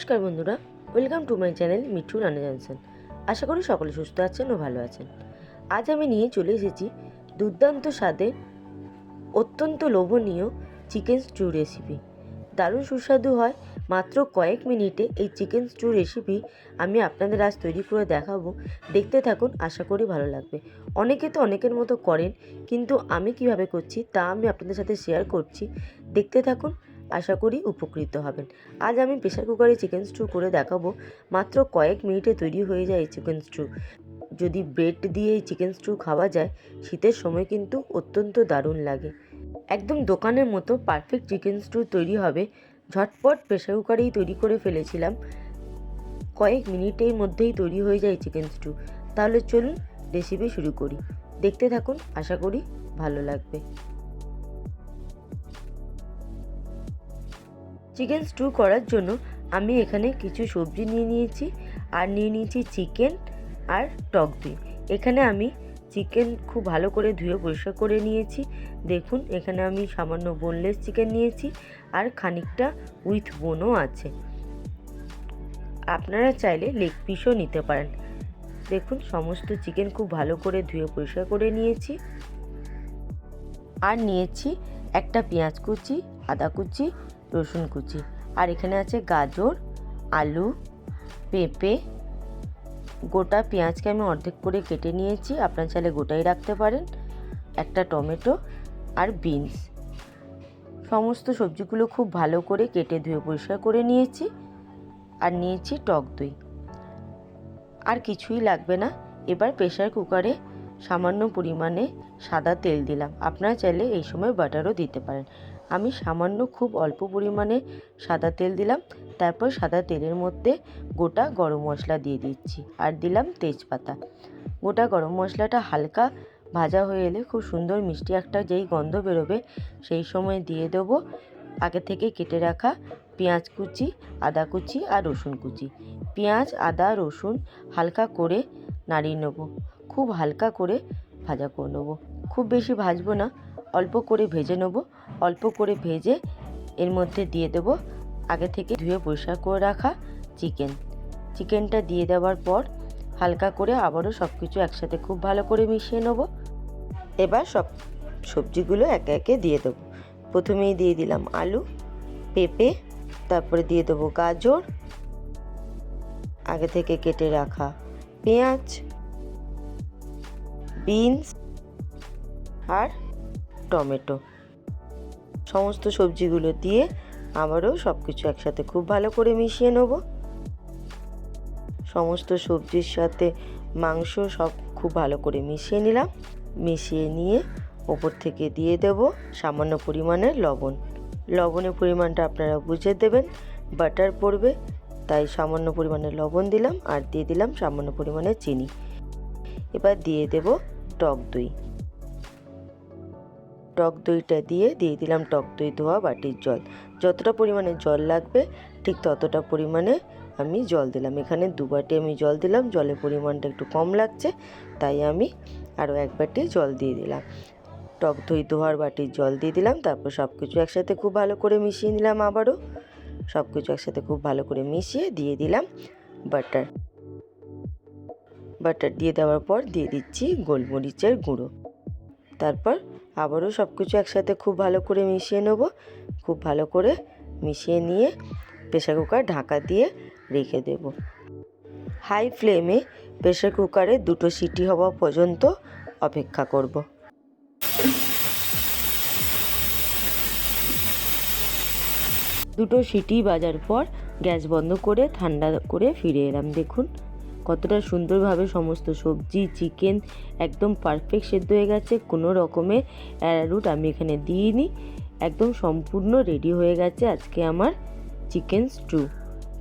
নমস্কার বন্ধুরা, welcome to my channel Mithu রান্না জানছেন। আশা করি সকলে সুস্থ আছেন ও ভালো আছেন। আজ আমি নিয়ে চলে এসেছি দুর্দান্ত স্বাদে অত্যন্ত লোভনীয় চিকেন স্টু রেসিপি। দারুণ সুস্বাদু হয়। মাত্র কয়েক মিনিটে এই চিকেন স্টু রেসিপি আমি আপনাদের আজ তৈরি করে দেখাবো। দেখতে থাকুন, আশা করি ভালো লাগবে। অনেকে তো অনেকের মতো করেন, কিন্তু আমি কিভাবে করছি তা আমি আপনাদের সাথে শেয়ার করছি। দেখতে থাকুন, আশা করি উপকৃত হবেন। আজ আমি প্রেসার কুকারে চিকেন স্টু করে দেখাবো। মাত্র কয়েক মিনিটে তৈরি হয়ে যায় এই চিকেন স্টু। যদি ব্রেড দিয়ে এই চিকেন স্টু খাওয়া যায়, শীতের সময় কিন্তু অত্যন্ত দারুণ লাগে। একদম দোকানের মতো পারফেক্ট চিকেন স্টু তৈরি হবে। ঝটপট প্রেসার কুকারেই তৈরি করে ফেলেছিলাম। কয়েক মিনিটের মধ্যেই তৈরি হয়ে যায় চিকেন স্টু। তাহলে চলুন রেসিপি শুরু করি। দেখতে থাকুন, আশা করি ভালো লাগবে। চিকেন স্টু করার জন্য আমি এখানে কিছু সবজি নিয়ে নিয়েছি, আর নিয়ে নিয়েছি চিকেন আর টক দই। এখানে আমি চিকেন খুব ভালো করে ধুয়ে পরিষ্কার করে নিয়েছি। দেখুন, এখানে আমি সামান্য বোনলেস চিকেন নিয়েছি, আর খানিকটা উইথ বোনও আছে। আপনারা চাইলে লেগ পিসও নিতে পারেন। দেখুন, সমস্ত চিকেন খুব ভালো করে ধুয়ে পরিষ্কার করে নিয়েছি। আর নিয়েছি একটা পেঁয়াজ কুচি, আদা কুচি, রসুন কুচি, আর এখানে আছে গাজর, আলু, পেঁপে। গোটা পেঁয়াজকে আমি অর্ধেক করে কেটে নিয়েছি, আপনার চাইলে গোটাই রাখতে পারেন। একটা টমেটো আর বিনস। সমস্ত সবজিগুলো খুব ভালো করে কেটে ধুয়ে পরিষ্কার করে নিয়েছি। আর নিয়েছি টক দই। আর কিছুই লাগবে না। এবার প্রেসার কুকারে সামান্য পরিমাণে সাদা তেল দিলাম। আপনারা চাইলে এই সময় বাটারও দিতে পারেন। আমি সামান্য খুব অল্প পরিমাণে সাদা তেল দিলাম। তারপর সাদা তেলের মধ্যে গোটা গরম মশলা দিয়ে দিচ্ছি, আর দিলাম তেজপাতা। গোটা গরম মশলাটা হালকা ভাজা হয়ে এলে খুব সুন্দর মিষ্টি একটা যেই গন্ধ বেরোবে, সেই সময় দিয়ে দেবো আগে থেকে কেটে রাখা পেঁয়াজ কুচি, আদা কুচি আর রসুন কুচি। পেঁয়াজ, আদা, রসুন হালকা করে নাড়িয়ে নেব। খুব হালকা করে ভাজা করে নেব। খুব বেশি ভাজবো না, অল্প করে ভেজে নেব। অল্প করে ভেজে এর মধ্যে দিয়ে দেব আগে থেকে ধুয়ে পরিষ্কার করে রাখা চিকেনটা দিয়ে দেওয়ার পর হালকা করে আবারও সব কিছু একসাথে খুব ভালো করে মিশিয়ে নেব। এবার সব সবজিগুলো একে একে দিয়ে দেব। প্রথমেই দিয়ে দিলাম আলু, পেঁপে, তারপরে দিয়ে দেবো গাজর, আগে থেকে কেটে রাখা পেঁয়াজ, বিনস আর টমেটো। সমস্ত সবজিগুলো দিয়ে আবারও সব কিছু একসাথে খুব ভালো করে মিশিয়ে নেব। সমস্ত সবজির সাথে মাংস সব খুব ভালো করে মিশিয়ে নিলাম। মিশিয়ে নিয়ে ওপর থেকে দিয়ে দেব সামান্য পরিমাণে লবণ। লবণের পরিমাণটা আপনারা বুঝে দেবেন। বাটার পড়বে, তাই সামান্য পরিমাণে লবণ দিলাম, আর দিয়ে দিলাম সামান্য পরিমাণে চিনি। এবার দিয়ে দেব টক দই। টক দইটা দিয়ে দিলাম টক দই ধোয়া বাটির জল। যতটা পরিমাণে জল লাগবে ঠিক ততটা পরিমাণে আমি জল দিলাম। এখানে 2 বাটি আমি জল দিলাম। জলের পরিমাণটা একটু কম লাগছে, তাই আমি আরও 1 বাটি জল দিয়ে দিলাম। টক দই ধোয়ার বাটির জল দিয়ে দিলাম। তারপর সব কিছু একসাথে খুব ভালো করে মিশিয়ে নিলাম। আবারও সব কিছু একসাথে খুব ভালো করে মিশিয়ে দিয়ে দিলাম বাটার দিয়ে দেওয়ার পর দিয়ে দিচ্ছি গোলমরিচের গুঁড়ো। তারপর আবারও সব কিছু একসাথে খুব ভালো করে মিশিয়ে নেব। খুব ভালো করে মিশিয়ে নিয়ে প্রেসার কুকার ঢাকা দিয়ে রেখে দেব। হাই ফ্লেমে প্রেসার কুকারে 2টো সিটি হওয়া পর্যন্ত অপেক্ষা করব। দুটো সিটি বাজার পর গ্যাস বন্ধ করে ঠান্ডা করে ফিরে এলাম। দেখুন কতটা সুন্দরভাবে সমস্ত সবজি, চিকেন একদম পারফেক্ট সেদ্ধ হয়ে গেছে। কোনো রকমের অ্যারারুট আমি এখানে দিইনি। একদম সম্পূর্ণ রেডি হয়ে গেছে আজকে আমার চিকেন স্টু।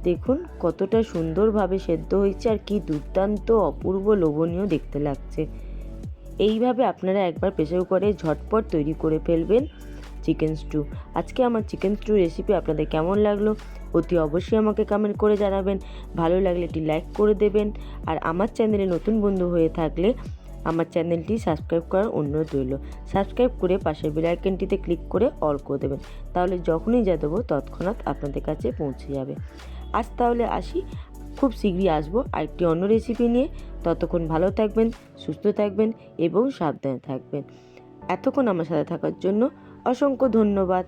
দেখুন কতটা সুন্দরভাবে সেদ্ধ হয়েছে, আর কি দুর্দান্ত অপূর্ব লোভনীয় দেখতে লাগছে। এইভাবে আপনারা একবার প্রেসার কুকারে ঝটপট তৈরি করে ফেলবেন চিকেন স্টু। আজকে আমার চিকেন স্টু রেসিপি আপনাদের কেমন লাগলো অতি অবশ্যই আমাকে কমেন্ট করে জানাবেন। ভালো লাগলে একটি লাইক করে দেবেন, আর আমার চ্যানেলে নতুন বন্ধু হয়ে থাকলে আমার চ্যানেলটি সাবস্ক্রাইব করার অনুরোধ রইল। সাবস্ক্রাইব করে পাশের বেল আইকনটিতে ক্লিক করে অল করে দেবেন, তাহলে যখনই যা দেবো তৎক্ষণাৎ আপনাদের কাছে পৌঁছে যাবে। আজ তাহলে আসি, খুব শীঘ্রই আসবো আরেকটি অন্য রেসিপি নিয়ে। ততক্ষণ ভালো থাকবেন, সুস্থ থাকবেন এবং সাবধানে থাকবেন। এতক্ষণ আমার সাথে থাকার জন্য অসংখ্য ধন্যবাদ।